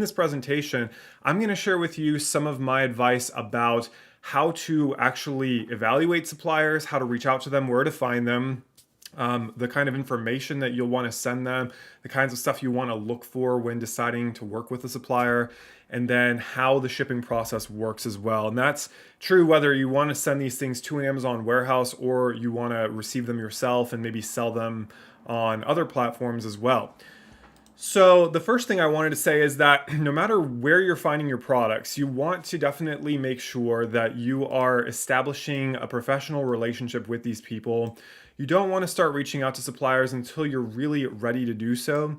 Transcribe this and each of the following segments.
In this presentation, I'm going to share with you some of my advice about how to actually evaluate suppliers, how to reach out to them, where to find them, the kind of information that you'll want to send them, the kinds of stuff you want to look for when deciding to work with a supplier, and then how the shipping process works as well. And that's true whether you want to send these things to an Amazon warehouse or you want to receive them yourself and maybe sell them on other platforms as well. So, the first thing I wanted to say is that no matter where you're finding your products, you want to definitely make sure that you are establishing a professional relationship with these people. You don't want to start reaching out to suppliers until you're really ready to do so.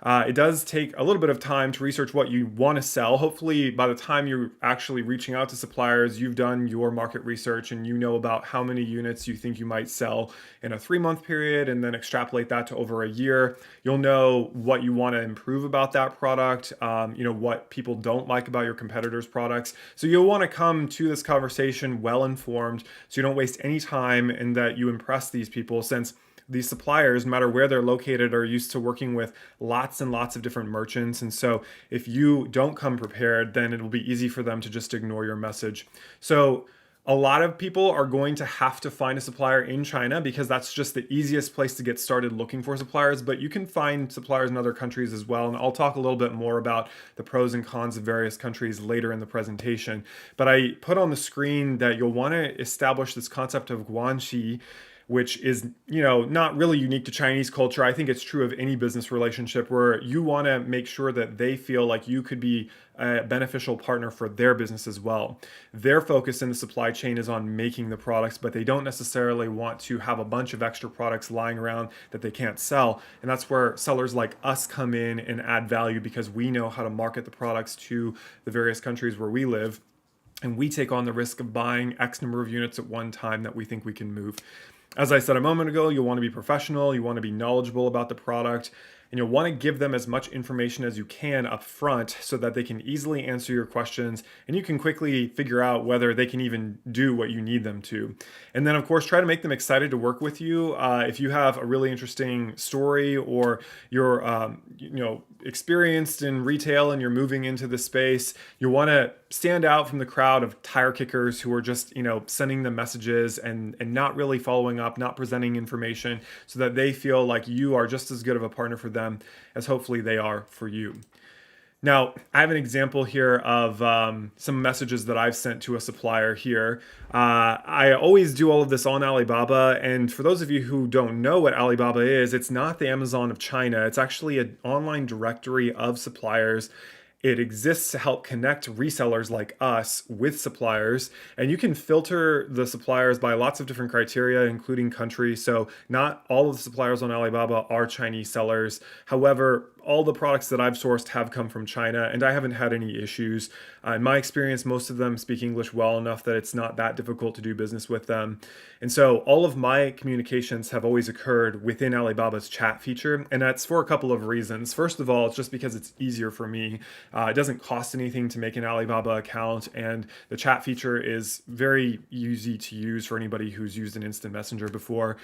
It does take a little bit of time to research what you want to sell. Hopefully, by the time you're actually reaching out to suppliers, you've done your market research and you know about how many units you think you might sell in a 3-month period, and then extrapolate that to over a year. You'll know what you want to improve about that product, what people don't like about your competitors' products. So you'll want to come to this conversation well informed so you don't waste any time and that you impress these people, since these suppliers, no matter where they're located, are used to working with lots and lots of different merchants. And so if you don't come prepared, then it'll be easy for them to just ignore your message. So a lot of people are going to have to find a supplier in China because that's just the easiest place to get started looking for suppliers, but you can find suppliers in other countries as well. And I'll talk a little bit more about the pros and cons of various countries later in the presentation. But I put on the screen that you'll want to establish this concept of guanxi, which is, not really unique to Chinese culture. I think it's true of any business relationship where you want to make sure that they feel like you could be a beneficial partner for their business as well. Their focus in the supply chain is on making the products, but they don't necessarily want to have a bunch of extra products lying around that they can't sell. And that's where sellers like us come in and add value, because we know how to market the products to the various countries where we live. And we take on the risk of buying X number of units at one time that we think we can move. As I said a moment ago, you'll want to be professional, you want to be knowledgeable about the product, and you'll want to give them as much information as you can up front so that they can easily answer your questions and you can quickly figure out whether they can even do what you need them to. And then, of course, try to make them excited to work with you. If you have a really interesting story, or you're experienced in retail and you're moving into the space, you want to stand out from the crowd of tire kickers who are just sending them messages and not really following up, not presenting information, so that they feel like you are just as good of a partner for them as hopefully they are for you. Now, I have an example here of some messages that I've sent to a supplier here. I always do all of this on Alibaba, and for those of you who don't know what Alibaba is, it's not the Amazon of China. It's actually an online directory of suppliers. It exists to help connect resellers like us with suppliers, and you can filter the suppliers by lots of different criteria, including country. So not all of the suppliers on Alibaba are Chinese sellers. However, all the products that I've sourced have come from China, and I haven't had any issues. In my experience, most of them speak English well enough that it's not that difficult to do business with them. And so all of my communications have always occurred within Alibaba's chat feature, and that's for a couple of reasons. First of all, it's just because it's easier for me. It doesn't cost anything to make an Alibaba account, and the chat feature is very easy to use for anybody who's used an instant messenger before.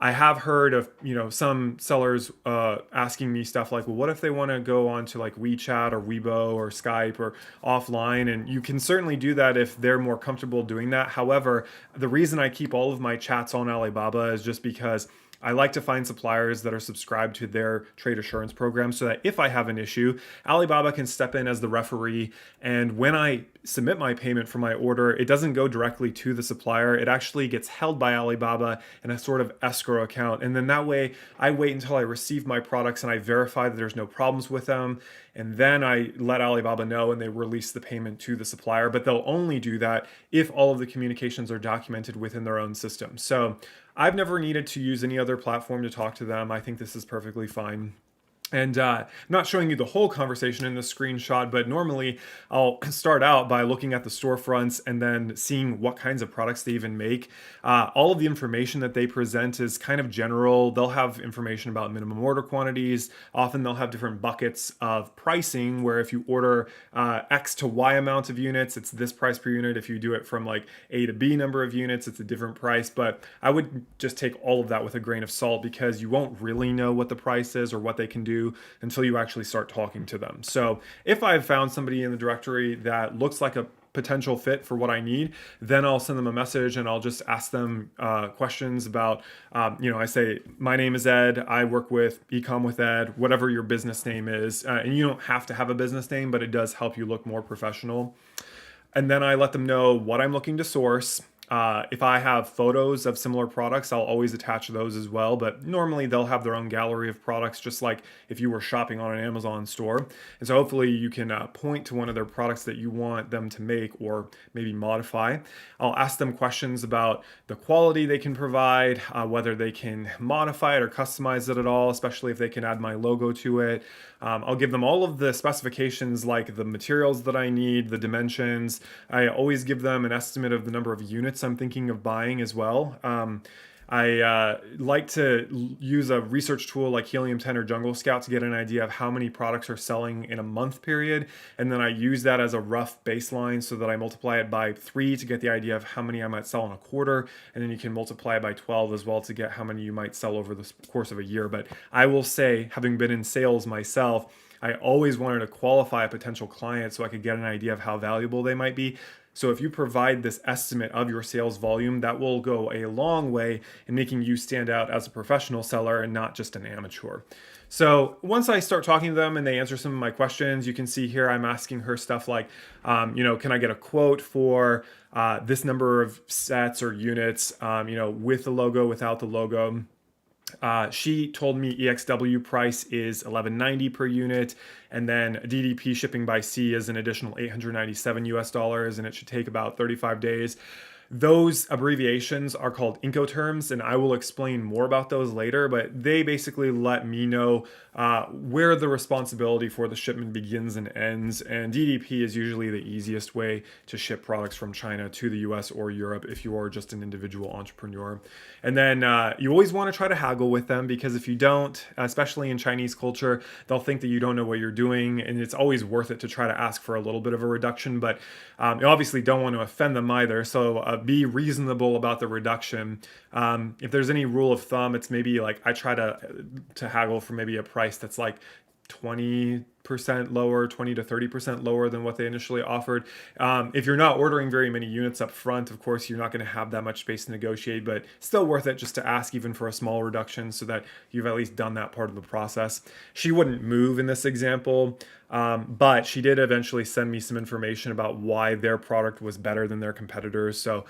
I have heard of some sellers asking me stuff like, well, what if they want to go on to like WeChat or Weibo or Skype or offline? And you can certainly do that if they're more comfortable doing that. However, the reason I keep all of my chats on Alibaba is just because I like to find suppliers that are subscribed to their trade assurance program, so that if I have an issue, Alibaba can step in as the referee. And when I submit my payment for my order, it doesn't go directly to the supplier. It actually gets held by Alibaba in a sort of escrow account. And then that way I wait until I receive my products and I verify that there's no problems with them. And then I let Alibaba know and they release the payment to the supplier. But they'll only do that if all of the communications are documented within their own system. So I've never needed to use any other platform to talk to them. I think this is perfectly fine. And I'm not showing you the whole conversation in this screenshot, but normally I'll start out by looking at the storefronts and then seeing what kinds of products they even make. All of the information that they present is kind of general. They'll have information about minimum order quantities. Often they'll have different buckets of pricing, where if you order X to Y amount of units, it's this price per unit. If you do it from like A to B number of units, it's a different price. But I would just take all of that with a grain of salt, because you won't really know what the price is or what they can do to until you actually start talking to them. So if I've found somebody in the directory that looks like a potential fit for what I need, then I'll send them a message and I'll just ask them questions about, I say, my name is Ed, I work with Ecom with Ed, whatever your business name is. And you don't have to have a business name, but it does help you look more professional. And then I let them know what I'm looking to source. If I have photos of similar products, I'll always attach those as well. But normally they'll have their own gallery of products, just like if you were shopping on an Amazon store. And so hopefully you can point to one of their products that you want them to make or maybe modify. I'll ask them questions about the quality they can provide, whether they can modify it or customize it at all, especially if they can add my logo to it. I'll give them all of the specifications, like the materials that I need, the dimensions. I always give them an estimate of the number of units I'm thinking of buying as well. I like to use a research tool like Helium 10 or Jungle Scout to get an idea of how many products are selling in a month period. And then I use that as a rough baseline so that I multiply it by 3 to get the idea of how many I might sell in a quarter. And then you can multiply it by 12 as well to get how many you might sell over the course of a year. But I will say, having been in sales myself, I always wanted to qualify a potential client so I could get an idea of how valuable they might be. So if you provide this estimate of your sales volume, that will go a long way in making you stand out as a professional seller and not just an amateur. So once I start talking to them and they answer some of my questions, you can see here I'm asking her stuff like, can I get a quote for this number of sets or units, with the logo, without the logo. She told me EXW price is $11.90 per unit, and then DDP shipping by sea is an additional $897 US, and it should take about 35 days. Those abbreviations are called Inco Terms, and I will explain more about those later, but they basically let me know where the responsibility for the shipment begins and ends, and DDP is usually the easiest way to ship products from China to the US or Europe if you are just an individual entrepreneur. And then you always want to try to haggle with them, because if you don't, especially in Chinese culture, they'll think that you don't know what you're doing, and it's always worth it to try to ask for a little bit of a reduction, but you obviously don't want to offend them either, so be reasonable about the reduction. If there's any rule of thumb, it's maybe like I try to haggle for maybe a price that's like 20% lower, 20 to 30% lower than what they initially offered. If you're not ordering very many units up front, of course, you're not going to have that much space to negotiate, but still worth it just to ask even for a small reduction so that you've at least done that part of the process. She wouldn't move in this example, but she did eventually send me some information about why their product was better than their competitors, so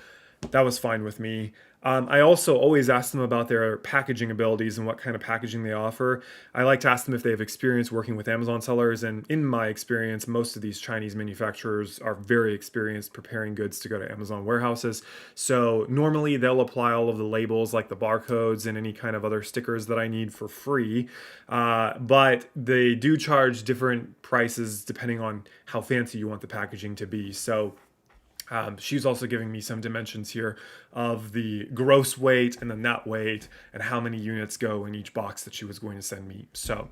that was fine with me. I also always ask them about their packaging abilities and what kind of packaging they offer. I like to ask them if they have experience working with Amazon sellers, and in my experience, most of these Chinese manufacturers are very experienced preparing goods to go to Amazon warehouses. So normally they'll apply all of the labels, like the barcodes and any kind of other stickers that I need, for free. But they do charge different prices depending on how fancy you want the packaging to be. So she's also giving me some dimensions here of the gross weight and the net weight and how many units go in each box that she was going to send me. So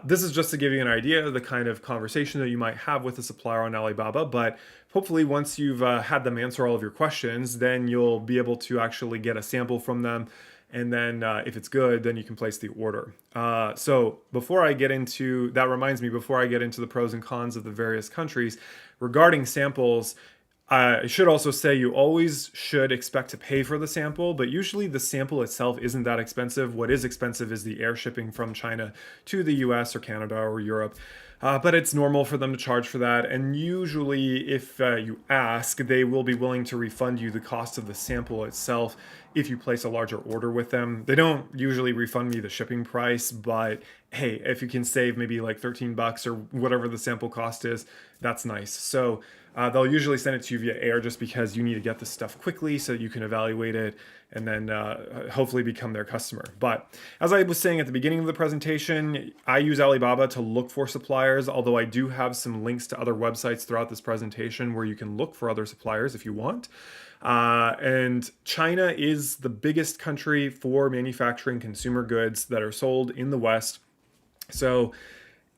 this is just to give you an idea of the kind of conversation that you might have with a supplier on Alibaba. But hopefully once you've had them answer all of your questions, then you'll be able to actually get a sample from them. And then if it's good, then you can place the order. So before I get into, that reminds me, before I get into the pros and cons of the various countries, regarding samples, I should also say you always should expect to pay for the sample, but usually the sample itself isn't that expensive. What is expensive is the air shipping from China to the US or Canada or Europe. But it's normal for them to charge for that. And usually if you ask, they will be willing to refund you the cost of the sample itself if you place a larger order with them. They don't usually refund me the shipping price, but hey, if you can save maybe like $13 or whatever the sample cost is, that's nice. So they'll usually send it to you via air just because you need to get this stuff quickly so you can evaluate it and then hopefully become their customer. But as I was saying at the beginning of the presentation, I use Alibaba to look for suppliers, although I do have some links to other websites throughout this presentation where you can look for other suppliers if you want. And China is the biggest country for manufacturing consumer goods that are sold in the West. So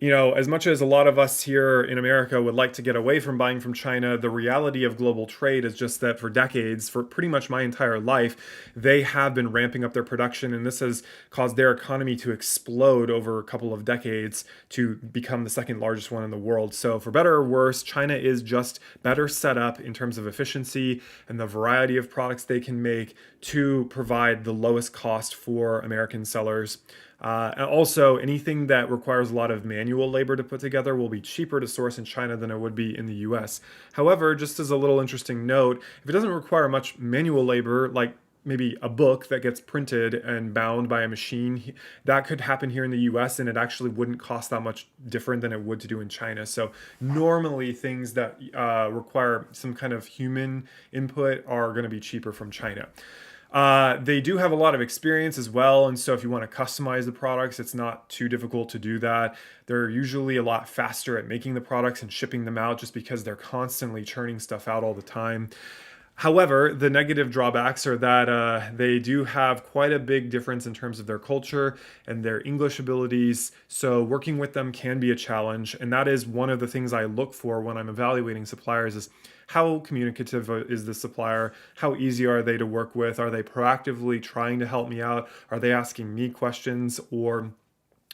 As much as a lot of us here in America would like to get away from buying from China, the reality of global trade is just that for decades, for pretty much my entire life, they have been ramping up their production, and this has caused their economy to explode over a couple of decades to become the second largest one in the world. So, for better or worse, China is just better set up in terms of efficiency and the variety of products they can make to provide the lowest cost for American sellers. And also, anything that requires a lot of manual labor to put together will be cheaper to source in China than it would be in the US. However, just as a little interesting note, if it doesn't require much manual labor, like maybe a book that gets printed and bound by a machine, that could happen here in the US and it actually wouldn't cost that much different than it would to do in China. So, normally, things that require some kind of human input are going to be cheaper from China. They do have a lot of experience as well, and so if you want to customize the products, it's not too difficult to do that. They're usually a lot faster at making the products and shipping them out just because they're constantly churning stuff out all the time. However, the negative drawbacks are that they do have quite a big difference in terms of their culture and their English abilities. So working with them can be a challenge, and that is one of the things I look for when I'm evaluating suppliers is how communicative is the supplier? How easy are they to work with? Are they proactively trying to help me out? Are they asking me questions, or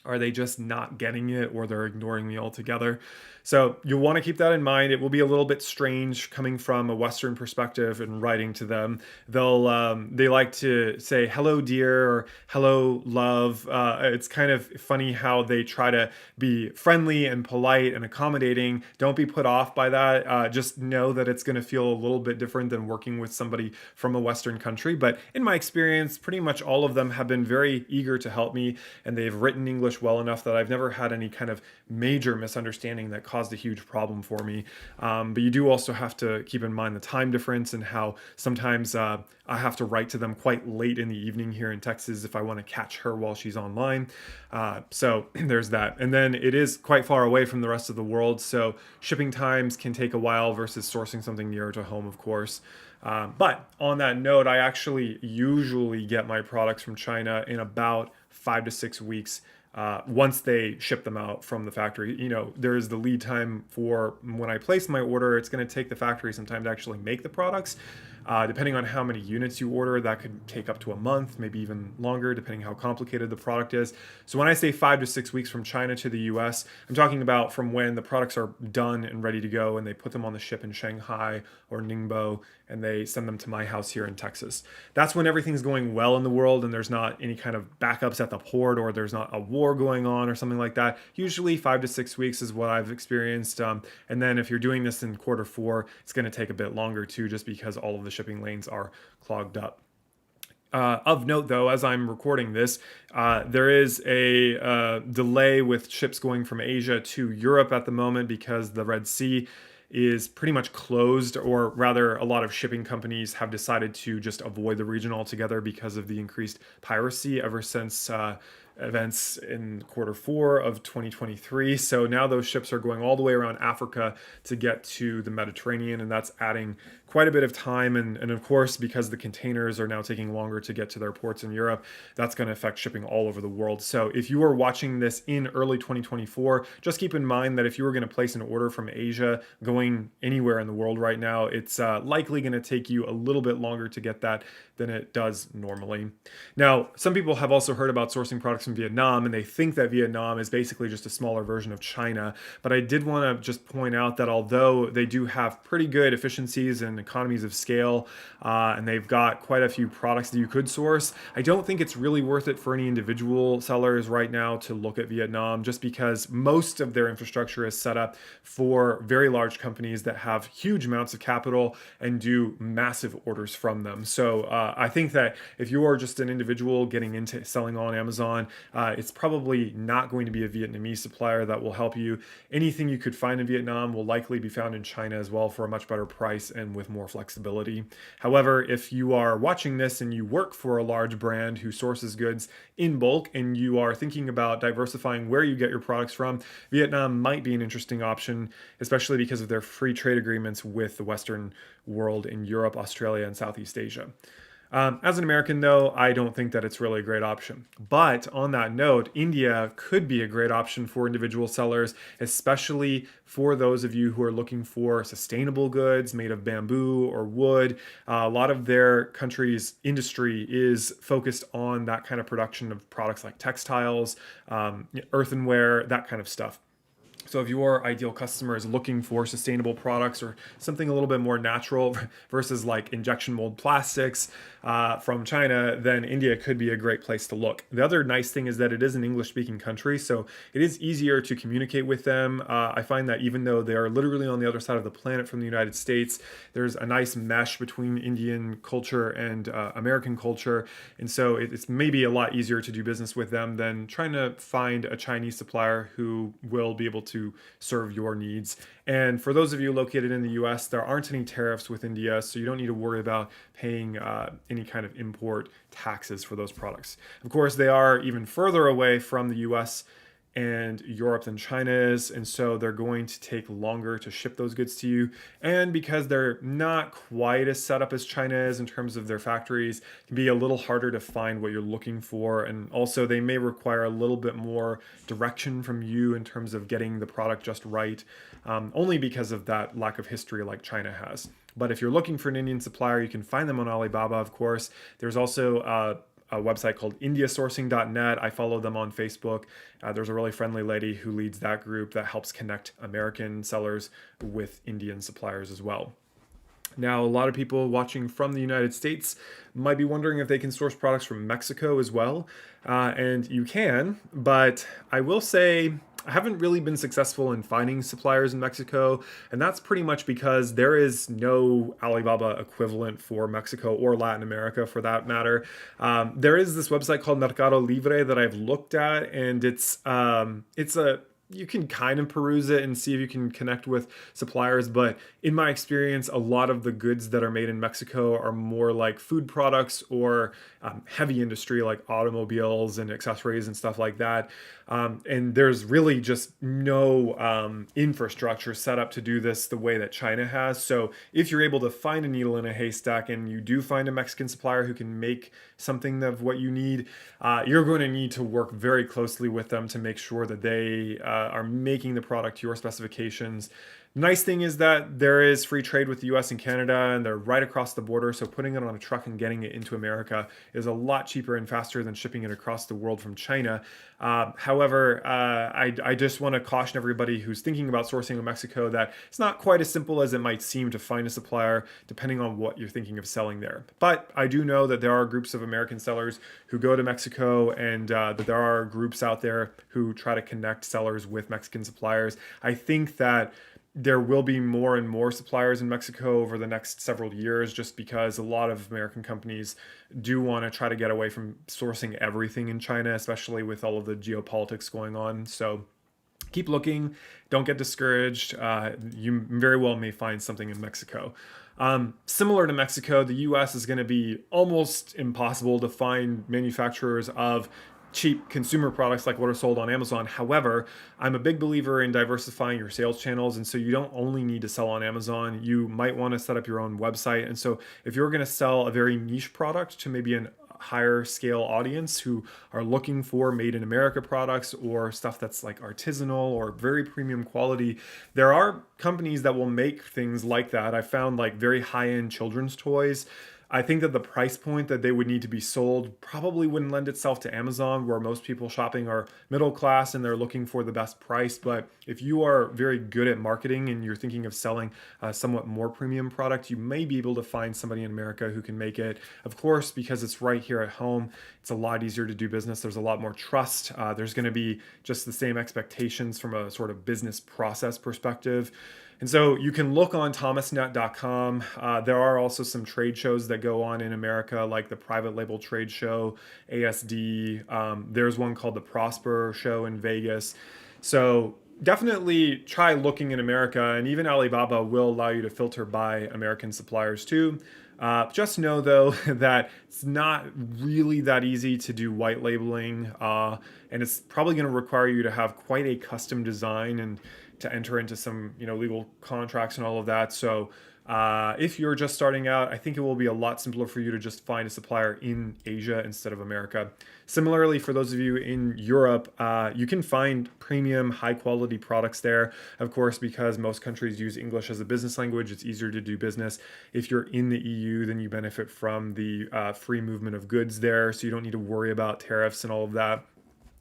are they just not getting it, or they're ignoring me altogether? So you'll want to keep that in mind. It will be a little bit strange coming from a Western perspective and writing to them. They like to say hello dear or hello love. It's kind of funny how they try to be friendly and polite and accommodating. Don't be put off by that. Just know that it's going to feel a little bit different than working with somebody from a Western country. But in my experience, pretty much all of them have been very eager to help me, and they've written English well enough that I've never had any kind of major misunderstanding that caused a huge problem for me. But you do also have to keep in mind the time difference and how sometimes I have to write to them quite late in the evening here in Texas if I want to catch her while she's online. So there's that. And then it is quite far away from the rest of the world, so shipping times can take a while versus sourcing something nearer to home, of course. But on that note, I actually usually get my products from China in about 5 to 6 weeks once they ship them out from the factory. There is the lead time for when I place my order. It's going to take the factory some time to actually make the products. Depending on how many units you order, that could take up to a month, maybe even longer, depending how complicated the product is. So when I say 5 to 6 weeks from China to the US, I'm talking about from when the products are done and ready to go and they put them on the ship in Shanghai or Ningbo and they send them to my house here in Texas. That's when everything's going well in the world and there's not any kind of backups at the port or there's not a war going on or something like that. Usually 5 to 6 weeks is what I've experienced. And then if you're doing this in Q4, it's going to take a bit longer too, just because all of the shipping lanes are clogged up. Of note, though, as I'm recording this, there is a delay with ships going from Asia to Europe at the moment because the Red Sea is pretty much closed, or rather, a lot of shipping companies have decided to just avoid the region altogether because of the increased piracy ever since events in Q4 of 2023. So now those ships are going all the way around Africa to get to the Mediterranean, and that's adding quite a bit of time. And of course, because the containers are now taking longer to get to their ports in Europe, that's going to affect shipping all over the world. So if you are watching this in early 2024, just keep in mind that if you were going to place an order from Asia going anywhere in the world right now, it's likely going to take you a little bit longer to get that than it does normally. Now, some people have also heard about sourcing products from Vietnam, and they think that Vietnam is basically just a smaller version of China. But I did want to just point out that although they do have pretty good efficiencies and economies of scale, and they've got quite a few products that you could source, I don't think it's really worth it for any individual sellers right now to look at Vietnam, just because most of their infrastructure is set up for very large companies that have huge amounts of capital and do massive orders from them. So I think that if you are just an individual getting into selling on Amazon, it's probably not going to be a Vietnamese supplier that will help you. Anything you could find in Vietnam will likely be found in China as well for a much better price and with more flexibility. However, if you are watching this and you work for a large brand who sources goods in bulk and you are thinking about diversifying where you get your products from, Vietnam might be an interesting option, especially because of their free trade agreements with the Western world in Europe, Australia, and Southeast Asia. As an American, though, I don't think that it's really a great option. But on that note, India could be a great option for individual sellers, especially for those of you who are looking for sustainable goods made of bamboo or wood. A lot of their country's industry is focused on that kind of production of products like textiles, earthenware, that kind of stuff. So if your ideal customer is looking for sustainable products or something a little bit more natural versus like injection mold plastics from China, then India could be a great place to look. The other nice thing is that it is an English speaking country, so it is easier to communicate with them. I find that even though they are literally on the other side of the planet from the United States, there's a nice mesh between Indian culture and American culture. And so it's maybe a lot easier to do business with them than trying to find a Chinese supplier who will be able to serve your needs. And for those of you located in the US, there aren't any tariffs with India, so you don't need to worry about paying any kind of import taxes for those products. Of course, they are even further away from the US and Europe than China is, and so they're going to take longer to ship those goods to you. And because they're not quite as set up as China is in terms of their factories, it can be a little harder to find what you're looking for. And also, they may require a little bit more direction from you in terms of getting the product just right, only because of that lack of history like China has. But if you're looking for an Indian supplier, you can find them on Alibaba, of course. There's also a website called indiasourcing.net. I follow them on Facebook. There's a really friendly lady who leads that group that helps connect American sellers with Indian suppliers as well. Now, a lot of people watching from the United States might be wondering if they can source products from Mexico as well. And you can, but I will say I haven't really been successful in finding suppliers in Mexico, and that's pretty much because there is no Alibaba equivalent for Mexico or Latin America for that matter. There is this website called Mercado Libre that I've looked at, and it's a you can kind of peruse it and see if you can connect with suppliers. But in my experience, a lot of the goods that are made in Mexico are more like food products or heavy industry like automobiles and accessories and stuff like that. And there's really just no infrastructure set up to do this the way that China has. So if you're able to find a needle in a haystack and you do find a Mexican supplier who can make something of what you need, you're going to need to work very closely with them to make sure that they are making the product to your specifications. Nice thing is that there is free trade with the US and Canada, and they're right across the border, so putting it on a truck and getting it into America is a lot cheaper and faster than shipping it across the world from China. However, I just want to caution everybody who's thinking about sourcing in Mexico that it's not quite as simple as it might seem to find a supplier, depending on what you're thinking of selling there. But I do know that there are groups of American sellers who go to Mexico, and that there are groups out there who try to connect sellers with Mexican suppliers. I think that there will be more and more suppliers in Mexico over the next several years, just because a lot of American companies do want to try to get away from sourcing everything in China, especially with all of the geopolitics going on. So keep looking, don't get discouraged. You very well may find something in Mexico. Similar to Mexico, the US is going to be almost impossible to find manufacturers of cheap consumer products like what are sold on Amazon. However, I'm a big believer in diversifying your sales channels. And so you don't only need to sell on Amazon. You might want to set up your own website. And so if you're going to sell a very niche product to maybe an higher scale audience who are looking for made in America products or stuff that's like artisanal or very premium quality, there are companies that will make things like that. I found like very high-end children's toys. I think that the price point that they would need to be sold probably wouldn't lend itself to Amazon, where most people shopping are middle class and they're looking for the best price. But if you are very good at marketing and you're thinking of selling a somewhat more premium product, you may be able to find somebody in America who can make it. Of course, because it's right here at home, it's a lot easier to do business. There's a lot more trust. There's going to be just the same expectations from a sort of business process perspective. And so you can look on thomasnet.com. There are also some trade shows that go on in America, like the Private Label Trade Show, ASD. There's one called the Prosper Show in Vegas. So definitely try looking in America, and even Alibaba will allow you to filter by American suppliers too. Just know though that it's not really that easy to do white labeling, and it's probably going to require you to have quite a custom design and to enter into some, legal contracts and all of that. So if you're just starting out, I think it will be a lot simpler for you to just find a supplier in Asia instead of America. Similarly, for those of you in Europe, you can find premium, high quality products there. Of course, because most countries use English as a business language, it's easier to do business. If you're in the EU, then you benefit from the free movement of goods there, so you don't need to worry about tariffs and all of that.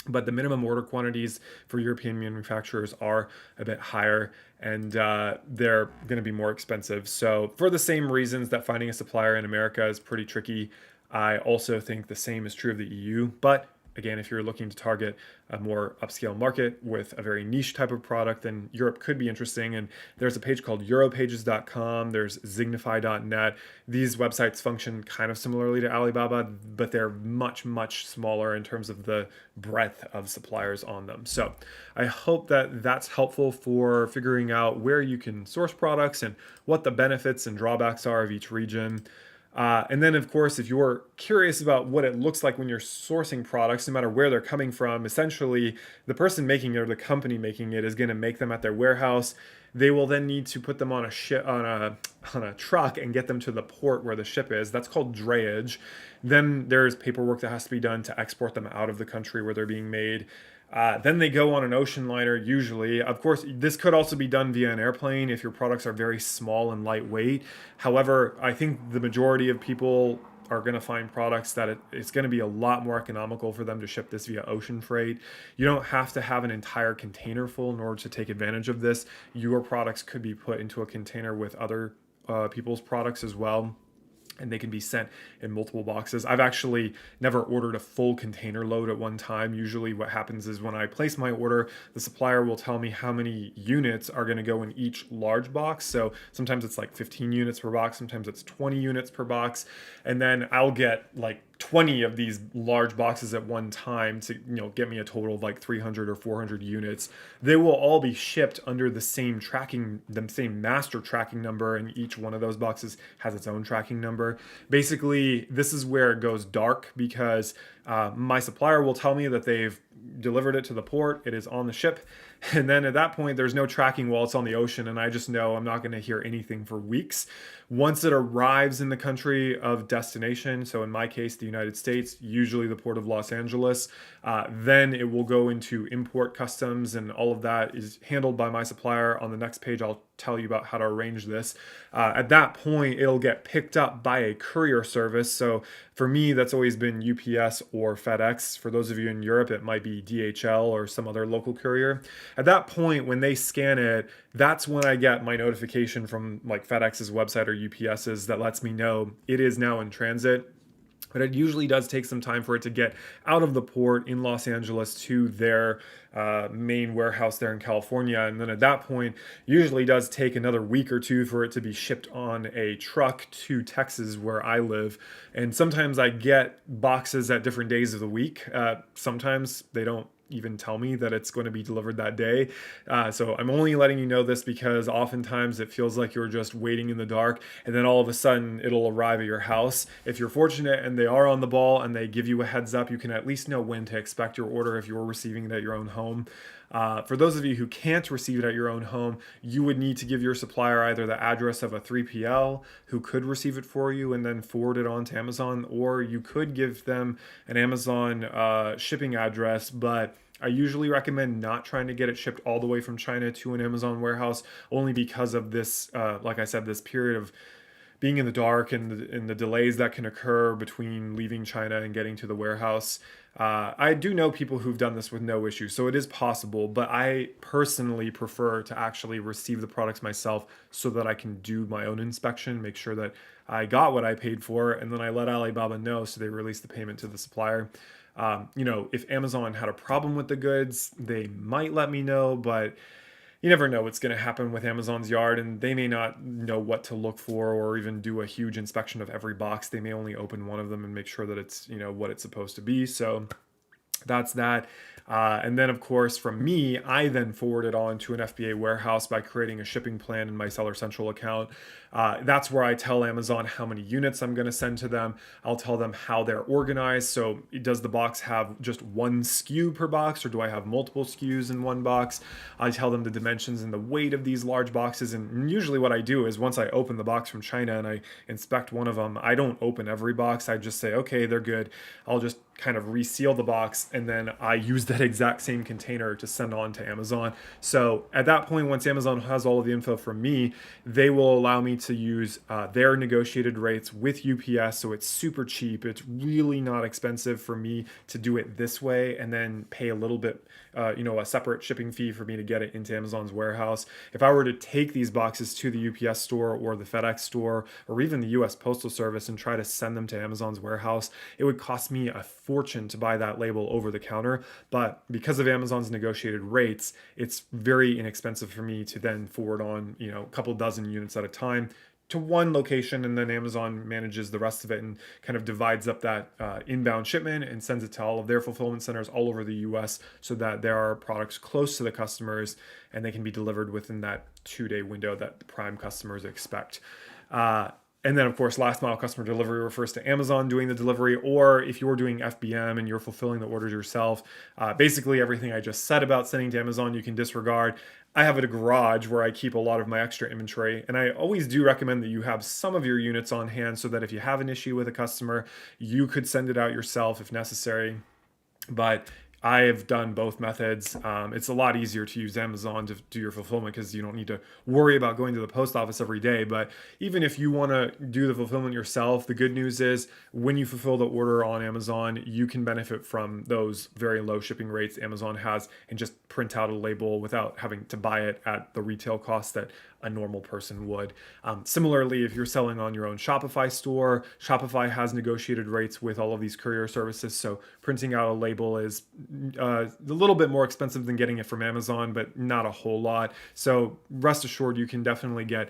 But the minimum order quantities for European manufacturers are a bit higher, and they're going to be more expensive. So for the same reasons that finding a supplier in America is pretty tricky, I also think the same is true of the EU. But again, if you're looking to target a more upscale market with a very niche type of product, then Europe could be interesting. And there's a page called europages.com, there's zignify.net. These websites function kind of similarly to Alibaba, but they're much, much smaller in terms of the breadth of suppliers on them. So I hope that that's helpful for figuring out where you can source products and what the benefits and drawbacks are of each region. And then, of course, if you're curious about what it looks like when you're sourcing products, no matter where they're coming from, essentially the person making it or the company making it is going to make them at their warehouse. They will then need to put them on a truck and get them to the port where the ship is. That's called drayage. Then there's paperwork that has to be done to export them out of the country where they're being made. Then they go on an ocean liner usually. Of course, this could also be done via an airplane if your products are very small and lightweight. However, I think the majority of people are going to find products that it's going to be a lot more economical for them to ship this via ocean freight. You don't have to have an entire container full in order to take advantage of this. Your products could be put into a container with other people's products as well, and they can be sent in multiple boxes. I've actually never ordered a full container load at one time. Usually what happens is when I place my order, the supplier will tell me how many units are going to go in each large box. So sometimes it's like 15 units per box, sometimes it's 20 units per box. And then I'll get like 20 of these large boxes at one time to get me a total of like 300 or 400 units. They will all be shipped under the same master tracking number, and each one of those boxes has its own tracking number. Basically, this is where it goes dark because my supplier will tell me that they've delivered it to the port, it is on the ship, and then at that point there's no tracking while it's on the ocean, and I just know I'm not going to hear anything for weeks. Once it arrives in the country of destination, so in my case the United States, usually the port of Los Angeles, then it will go into import customs, and all of that is handled by my supplier. On the next page I'll tell you about how to arrange this. At that point it'll get picked up by a courier service. So for me that's always been UPS or FedEx. For those of you in Europe it might be DHL or some other local courier. At that point, when they scan it, that's when I get my notification from like FedEx's website or UPS's that lets me know it is now in transit. But it usually does take some time for it to get out of the port in Los Angeles to their main warehouse there in California. And then at that point, usually does take another week or two for it to be shipped on a truck to Texas where I live. And sometimes I get boxes at different days of the week. Sometimes they don't even tell me that it's going to be delivered that day. So I'm only letting you know this because oftentimes it feels like you're just waiting in the dark, and then all of a sudden it'll arrive at your house. If you're fortunate and they are on the ball and they give you a heads up, you can at least know when to expect your order if you're receiving it at your own home. For those of you who can't receive it at your own home, you would need to give your supplier either the address of a 3PL who could receive it for you and then forward it on to Amazon, or you could give them an Amazon shipping address. But I usually recommend not trying to get it shipped all the way from China to an Amazon warehouse, only because of this, like I said, this period of being in the dark and the delays that can occur between leaving China and getting to the warehouse. I do know people who've done this with no issue, so it is possible, but I personally prefer to actually receive the products myself so that I can do my own inspection, make sure that I got what I paid for, and then I let Alibaba know so they release the payment to the supplier. If Amazon had a problem with the goods, they might let me know, but you never know what's going to happen with Amazon's yard, and they may not know what to look for or even do a huge inspection of every box. They may only open one of them and make sure that it's, what it's supposed to be. So that's that. And then, of course, from me, I then forward it on to an FBA warehouse by creating a shipping plan in my Seller Central account. That's where I tell Amazon how many units I'm going to send to them. I'll tell them how they're organized. So, does the box have just one SKU per box, or do I have multiple SKUs in one box? I tell them the dimensions and the weight of these large boxes. And usually, what I do is once I open the box from China and I inspect one of them, I don't open every box. I just say, okay, they're good. I'll just kind of reseal the box, and then I use that exact same container to send on to Amazon. So at that point, once Amazon has all of the info from me, they will allow me to use their negotiated rates with UPS. So it's super cheap. It's really not expensive for me to do it this way and then pay a little bit, a separate shipping fee for me to get it into Amazon's warehouse. If I were to take these boxes to the UPS store or the FedEx store or even the US Postal Service and try to send them to Amazon's warehouse, it would cost me a fortune to buy that label over the counter. But because of Amazon's negotiated rates, it's very inexpensive for me to then forward on, a couple dozen units at a time to one location, and then Amazon manages the rest of it and kind of divides up that inbound shipment and sends it to all of their fulfillment centers all over the US so that there are products close to the customers and they can be delivered within that 2-day window that the prime customers expect. And then, of course, last mile customer delivery refers to Amazon doing the delivery, or if you're doing FBM and you're fulfilling the orders yourself, basically everything I just said about sending to Amazon, you can disregard. I have a garage where I keep a lot of my extra inventory, and I always do recommend that you have some of your units on hand so that if you have an issue with a customer, you could send it out yourself if necessary. But I have done both methods. It's a lot easier to use Amazon to do your fulfillment because you don't need to worry about going to the post office every day. But even if you want to do the fulfillment yourself, the good news is when you fulfill the order on Amazon, you can benefit from those very low shipping rates Amazon has and just print out a label without having to buy it at the retail cost that a normal person would. Similarly, if you're selling on your own Shopify store, Shopify has negotiated rates with all of these courier services. So printing out a label is a little bit more expensive than getting it from Amazon, but not a whole lot. So rest assured, you can definitely get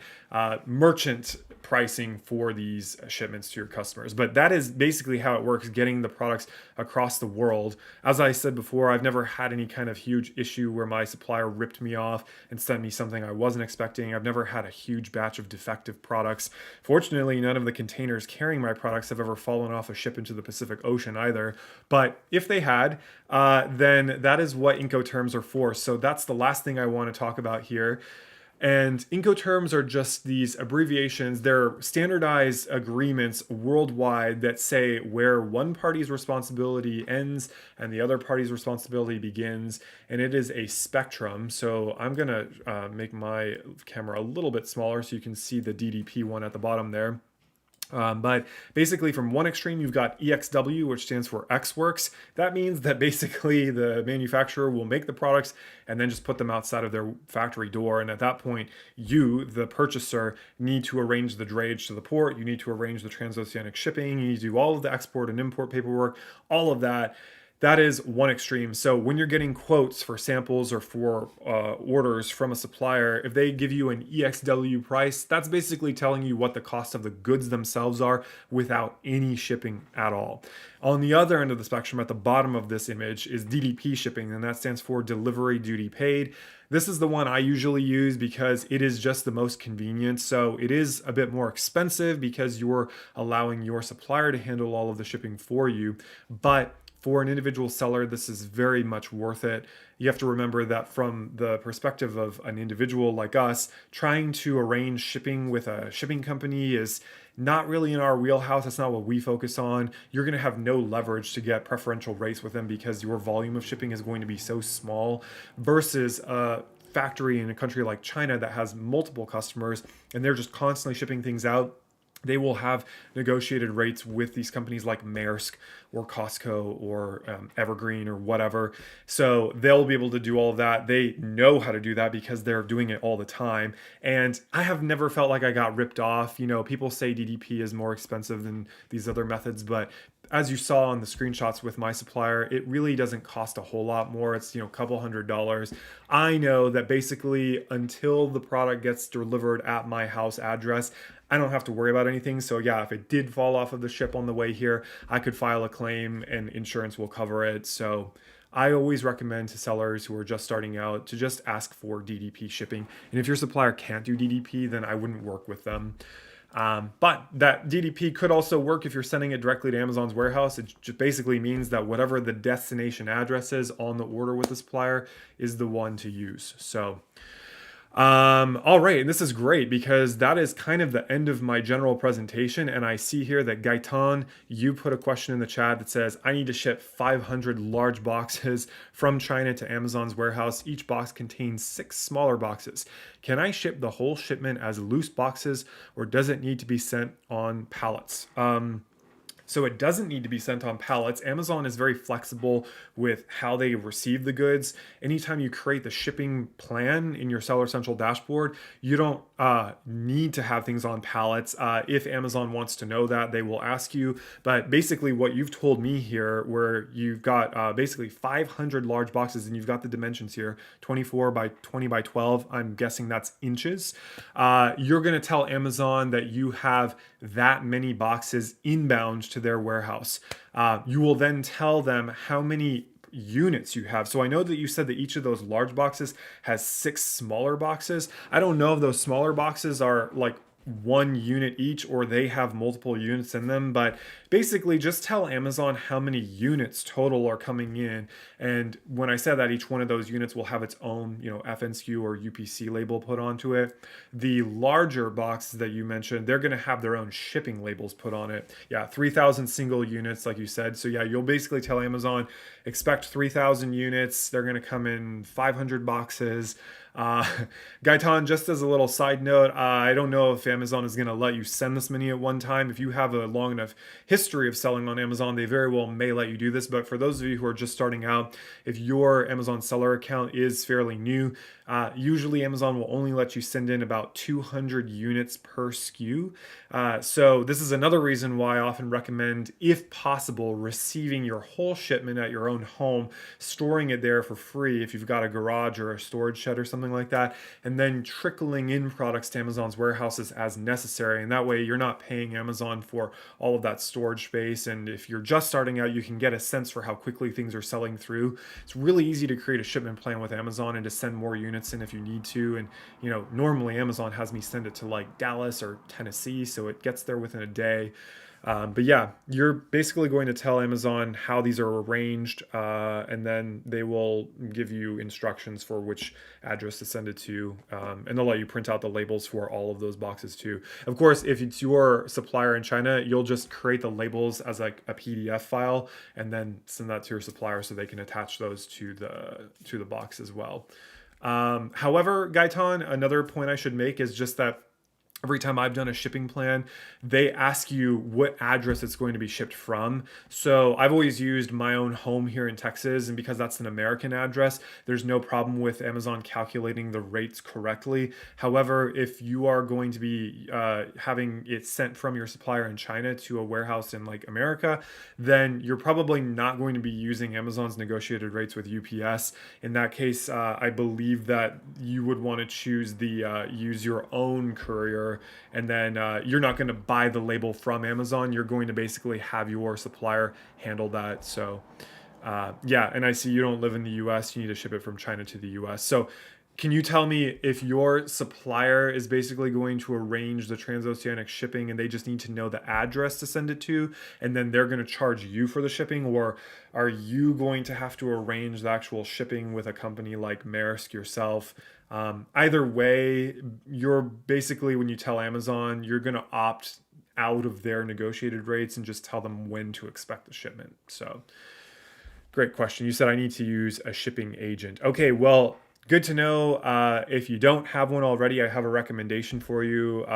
merchant pricing for these shipments to your customers. But that is basically how it works, getting the products across the world. As I said before, I've never had any kind of huge issue where my supplier ripped me off and sent me something I wasn't expecting. I've never had a huge batch of defective products. Fortunately, none of the containers carrying my products have ever fallen off a ship into the Pacific Ocean either. But if they had, then that is what Inco Terms are for. So that's the last thing I want to talk about here. And Inco Terms are just these abbreviations. They're standardized agreements worldwide that say where one party's responsibility ends and the other party's responsibility begins. And it is a spectrum. So I'm going to make my camera a little bit smaller so you can see the DDP one at the bottom there. But basically from one extreme, you've got EXW, which stands for Ex Works. That means that basically the manufacturer will make the products and then just put them outside of their factory door. And at that point, you, the purchaser, need to arrange the drayage to the port. You need to arrange the transoceanic shipping. You need to do all of the export and import paperwork, all of that. That is one extreme. So when you're getting quotes for samples or for orders from a supplier, if they give you an EXW price, that's basically telling you what the cost of the goods themselves are without any shipping at all. On the other end of the spectrum, at the bottom of this image, is DDP shipping, and that stands for Delivery Duty Paid. This is the one I usually use because it is just the most convenient. So it is a bit more expensive because you're allowing your supplier to handle all of the shipping for you. But for an individual seller, this is very much worth it. You have to remember that from the perspective of an individual like us, trying to arrange shipping with a shipping company is not really in our wheelhouse. That's not what we focus on. You're going to have no leverage to get preferential rates with them because your volume of shipping is going to be so small versus a factory in a country like China that has multiple customers and they're just constantly shipping things out. They will have negotiated rates with these companies like Maersk or Costco or Evergreen or whatever. So they'll be able to do all of that. They know how to do that because they're doing it all the time. And I have never felt like I got ripped off. People say DDP is more expensive than these other methods, but as you saw on the screenshots with my supplier, it really doesn't cost a whole lot more. It's, a couple $100s. I know that basically until the product gets delivered at my house address, I don't have to worry about anything. So yeah, if it did fall off of the ship on the way here, I could file a claim and insurance will cover it. So I always recommend to sellers who are just starting out to just ask for DDP shipping. And if your supplier can't do DDP, then I wouldn't work with them. But that DDP could also work if you're sending it directly to Amazon's warehouse. It just basically means that whatever the destination address is on the order with the supplier is the one to use. So all right, and this is great because that is kind of the end of my general presentation. And I see here that Gaetan, you put a question in the chat that says, I need to ship 500 large boxes from China to Amazon's warehouse. Each box contains 6 smaller boxes. Can I ship the whole shipment as loose boxes, or does it need to be sent on pallets? So it doesn't need to be sent on pallets. Amazon is very flexible with how they receive the goods. Anytime you create the shipping plan in your Seller Central dashboard, you don't need to have things on pallets. If Amazon wants to know that, they will ask you. But basically what you've told me here, where you've got basically 500 large boxes and you've got the dimensions here, 24 by 20 by 12, I'm guessing that's inches. You're gonna tell Amazon that you have that many boxes inbound to their warehouse. You will then tell them how many units you have. So I know that you said that each of those large boxes has 6 smaller boxes. I don't know if those smaller boxes are like 1 unit each or they have multiple units in them, but basically just tell Amazon how many units total are coming in. And when I said that, each one of those units will have its own, FNSKU or UPC label put onto it. The larger boxes that you mentioned, they're going to have their own shipping labels put on it. Yeah, 3,000 single units, like you said. So yeah, you'll basically tell Amazon, expect 3,000 units. They're going to come in 500 boxes. Gaetan, just as a little side note, I don't know if Amazon is going to let you send this many at one time. If you have a long enough history of selling on Amazon, they very well may let you do this. But for those of you who are just starting out, if your Amazon seller account is fairly new, usually Amazon will only let you send in about 200 units per SKU. So this is another reason why I often recommend, if possible, receiving your whole shipment at your own home, storing it there for free if you've got a garage or a storage shed or something like that, and then trickling in products to Amazon's warehouses as necessary. And that way you're not paying Amazon for all of that storage space. And if you're just starting out, you can get a sense for how quickly things are selling through. It's really easy to create a shipment plan with Amazon and to send more units in if you need to. And normally Amazon has me send it to like Dallas or Tennessee, so it gets there within a day. But yeah, you're basically going to tell Amazon how these are arranged, and then they will give you instructions for which address to send it to, and they'll let you print out the labels for all of those boxes too. Of course, if it's your supplier in China, you'll just create the labels as like a PDF file and then send that to your supplier so they can attach those to the box as well. However, Gaetan, another point I should make is just that every time I've done a shipping plan, they ask you what address it's going to be shipped from. So I've always used my own home here in Texas, and because that's an American address, there's no problem with Amazon calculating the rates correctly. However, if you are going to be having it sent from your supplier in China to a warehouse in like America, then you're probably not going to be using Amazon's negotiated rates with UPS. In that case, I believe that you would want to choose the use your own courier, and then you're not going to buy the label from Amazon. You're going to basically have your supplier handle that. So yeah, and I see you don't live in the US. You need to ship it from China to the US. So can you tell me if your supplier is basically going to arrange the transoceanic shipping and they just need to know the address to send it to, and then they're going to charge you for the shipping? Or are you going to have to arrange the actual shipping with a company like Maersk yourself? Either way, you're basically, when you tell Amazon, you're going to opt out of their negotiated rates and just tell them when to expect the shipment. So great question. You said I need to use a shipping agent. Okay, well, good to know. If you don't have one already, I have a recommendation for you.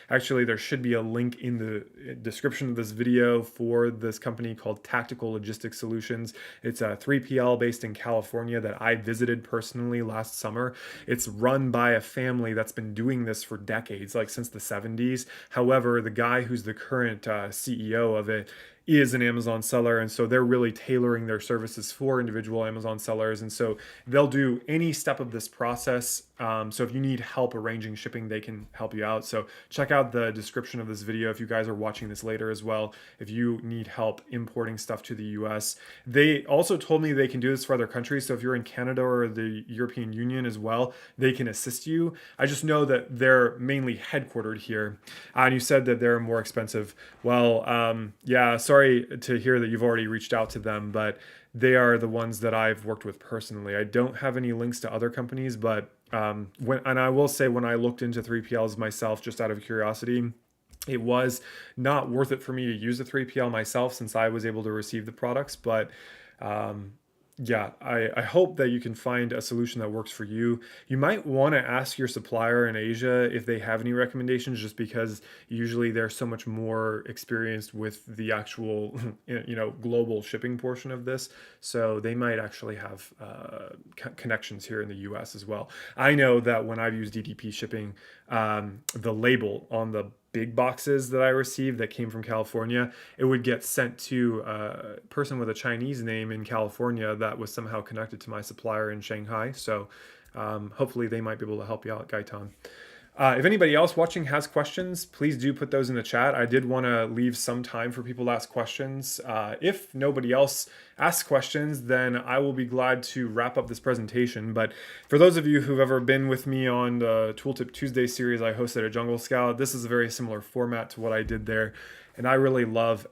Actually, there should be a link in the description of this video for this company called Tactical Logistics Solutions. It's a 3PL based in California that I visited personally last summer. It's run by a family that's been doing this for decades, like since the 70s. However, the guy who's the current CEO of it is an Amazon seller, and so they're really tailoring their services for individual Amazon sellers, and so they'll do any step of this process. So if you need help arranging shipping, they can help you out. So check out the description of this video if you guys are watching this later as well. If you need help importing stuff to the US, they also told me they can do this for other countries. So if you're in Canada or the European Union as well, they can assist you. I just know that they're mainly headquartered here. And you said that they're more expensive. Well, yeah, sorry to hear that you've already reached out to them, but they are the ones that I've worked with personally. I don't have any links to other companies, but and I will say when I looked into 3PLs myself, just out of curiosity, it was not worth it for me to use a 3PL myself since I was able to receive the products. But yeah, I hope that you can find a solution that works for you. You might want to ask your supplier in Asia if they have any recommendations, just because usually they're so much more experienced with the actual, global shipping portion of this. So they might actually have connections here in the US as well. I know that when I've used DDP shipping, the label on the big boxes that I received that came from California, it would get sent to a person with a Chinese name in California that was somehow connected to my supplier in Shanghai. So hopefully they might be able to help you out, Gaitan. If anybody else watching has questions, please do put those in the chat. I did want to leave some time for people to ask questions. If nobody else asks questions, then I will be glad to wrap up this presentation. But for those of you who've ever been with me on the Tooltip Tuesday series I hosted at Jungle Scout, this is a very similar format to what I did there. And I really love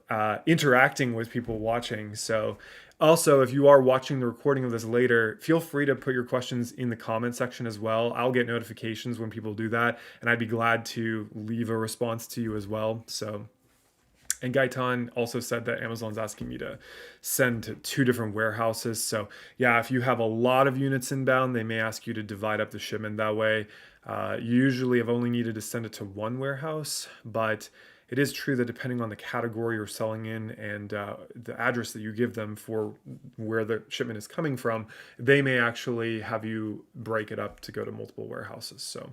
interacting with people watching. So also, if you are watching the recording of this later, feel free to put your questions in the comment section as well. I'll get notifications when people do that, and I'd be glad to leave a response to you as well. So, and Gaitan also said that Amazon's asking me to send to 2 different warehouses. So yeah, if you have a lot of units inbound, they may ask you to divide up the shipment that way. Usually I've only needed to send it to 1 warehouse, but it is true that depending on the category you're selling in and the address that you give them for where the shipment is coming from, they may actually have you break it up to go to multiple warehouses. So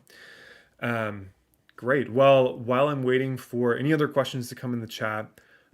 great. Well, while I'm waiting for any other questions to come in the chat,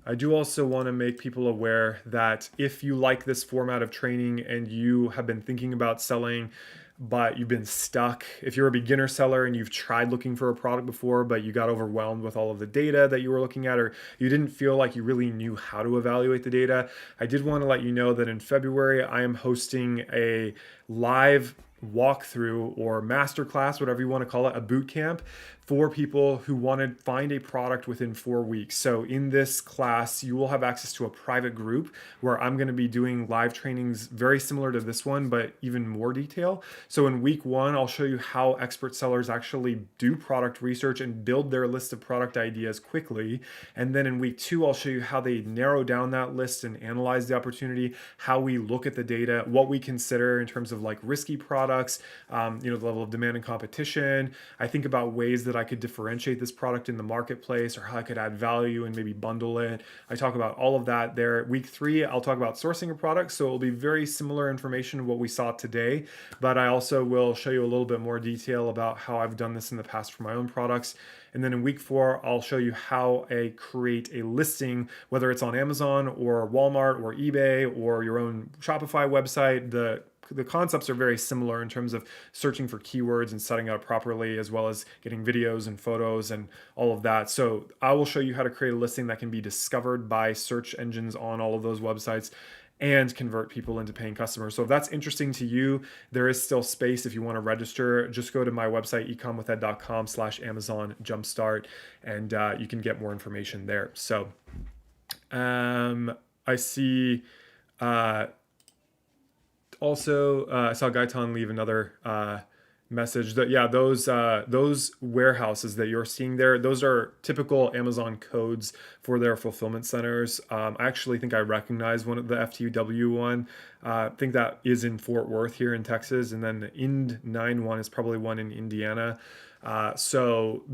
I do also want to make people aware that if you like this format of training and you have been thinking about selling, but you've been stuck, if you're a beginner seller and you've tried looking for a product before, but you got overwhelmed with all of the data that you were looking at, or you didn't feel like you really knew how to evaluate the data, I did want to let you know that in February, I am hosting a live walkthrough or masterclass, whatever you want to call it, a boot camp for people who want to find a product within 4 weeks. So in this class, you will have access to a private group where I'm going to be doing live trainings very similar to this one, but even more detail. So in week 1, I'll show you how expert sellers actually do product research and build their list of product ideas quickly. And then in week 2, I'll show you how they narrow down that list and analyze the opportunity, how we look at the data, what we consider in terms of like risky products, the level of demand and competition. I think about ways that I could differentiate this product in the marketplace or how I could add value and maybe bundle it. I talk about all of that there. Week 3, I'll talk about sourcing a product. So it'll be very similar information to what we saw today, but I also will show you a little bit more detail about how I've done this in the past for my own products. And then in week 4, I'll show you how I create a listing, whether it's on Amazon or Walmart or eBay or your own Shopify website. The concepts are very similar in terms of searching for keywords and setting up properly, as well as getting videos and photos and all of that. So I will show you how to create a listing that can be discovered by search engines on all of those websites and convert people into paying customers. So if that's interesting to you, there is still space. If you want to register, just go to my website, ecomwithed.com/Amazon Jumpstart, and you can get more information there. So I see... Also, I saw Gaitan leave another message that, yeah, those warehouses that you're seeing there, those are typical Amazon codes for their fulfillment centers. I actually think I recognize one of the FTW one. I think that is in Fort Worth here in Texas, and then the Ind9 one is probably one in Indiana. So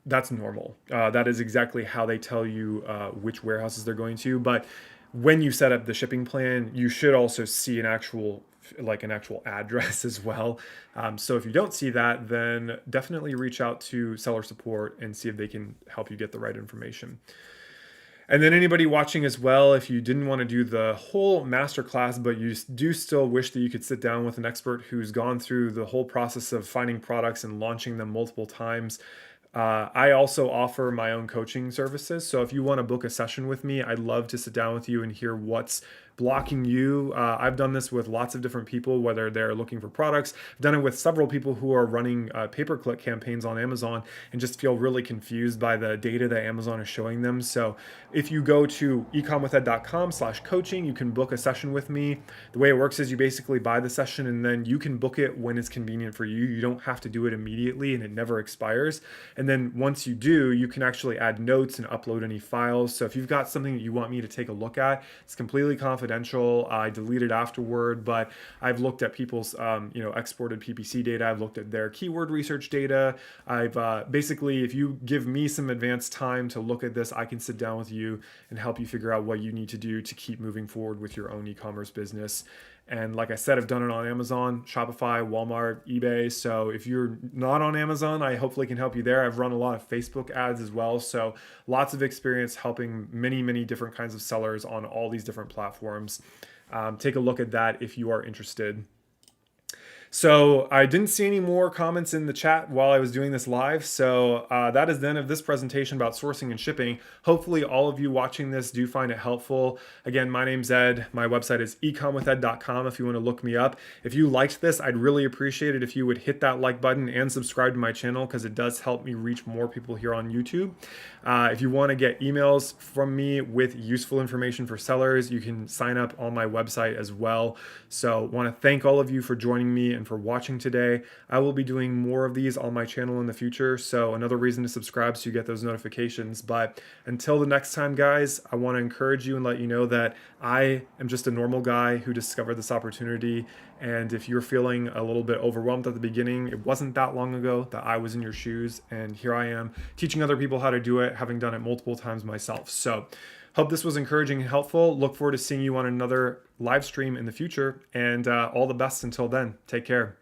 that's normal. That is exactly how they tell you which warehouses they're going to. But when you set up the shipping plan, you should also see an actual address as well. So if you don't see that, then definitely reach out to seller support and see if they can help you get the right information. And then anybody watching as well, if you didn't want to do the whole masterclass, but you do still wish that you could sit down with an expert who's gone through the whole process of finding products and launching them multiple times, I also offer my own coaching services. So if you want to book a session with me, I'd love to sit down with you and hear what's blocking you. I've done this with lots of different people, whether they're looking for products. I've done it with several people who are running pay-per-click campaigns on Amazon and just feel really confused by the data that Amazon is showing them. So if you go to ecomwithed.com/coaching, you can book a session with me. The way it works is you basically buy the session and then you can book it when it's convenient for you. You don't have to do it immediately and it never expires. And then once you do, you can actually add notes and upload any files. So if you've got something that you want me to take a look at, it's completely confidential. I delete it afterward, but I've looked at people's exported PPC data. I've looked at their keyword research data. I've basically, if you give me some advanced time to look at this, I can sit down with you and help you figure out what you need to do to keep moving forward with your own e-commerce business. And like I said, I've done it on Amazon, Shopify, Walmart, eBay. So if you're not on Amazon, I hopefully can help you there. I've run a lot of Facebook ads as well. So lots of experience helping many, many different kinds of sellers on all these different platforms. Take a look at that if you are interested. So I didn't see any more comments in the chat while I was doing this live. So that is the end of this presentation about sourcing and shipping. Hopefully all of you watching this do find it helpful. Again, my name's Ed. My website is ecomwithed.com if you want to look me up. If you liked this, I'd really appreciate it if you would hit that like button and subscribe to my channel because it does help me reach more people here on YouTube. If you want to get emails from me with useful information for sellers, you can sign up on my website as well. So want to thank all of you for joining me and for watching today. I will be doing more of these on my channel in the future, so another reason to subscribe so you get those notifications. But until the next time, guys, I want to encourage you and let you know that I am just a normal guy who discovered this opportunity. And if you're feeling a little bit overwhelmed at the beginning, it wasn't that long ago that I was in your shoes, and here I am teaching other people how to do it, having done it multiple times myself. So hope this was encouraging and helpful. Look forward to seeing you on another live stream in the future, and all the best until then. Take care.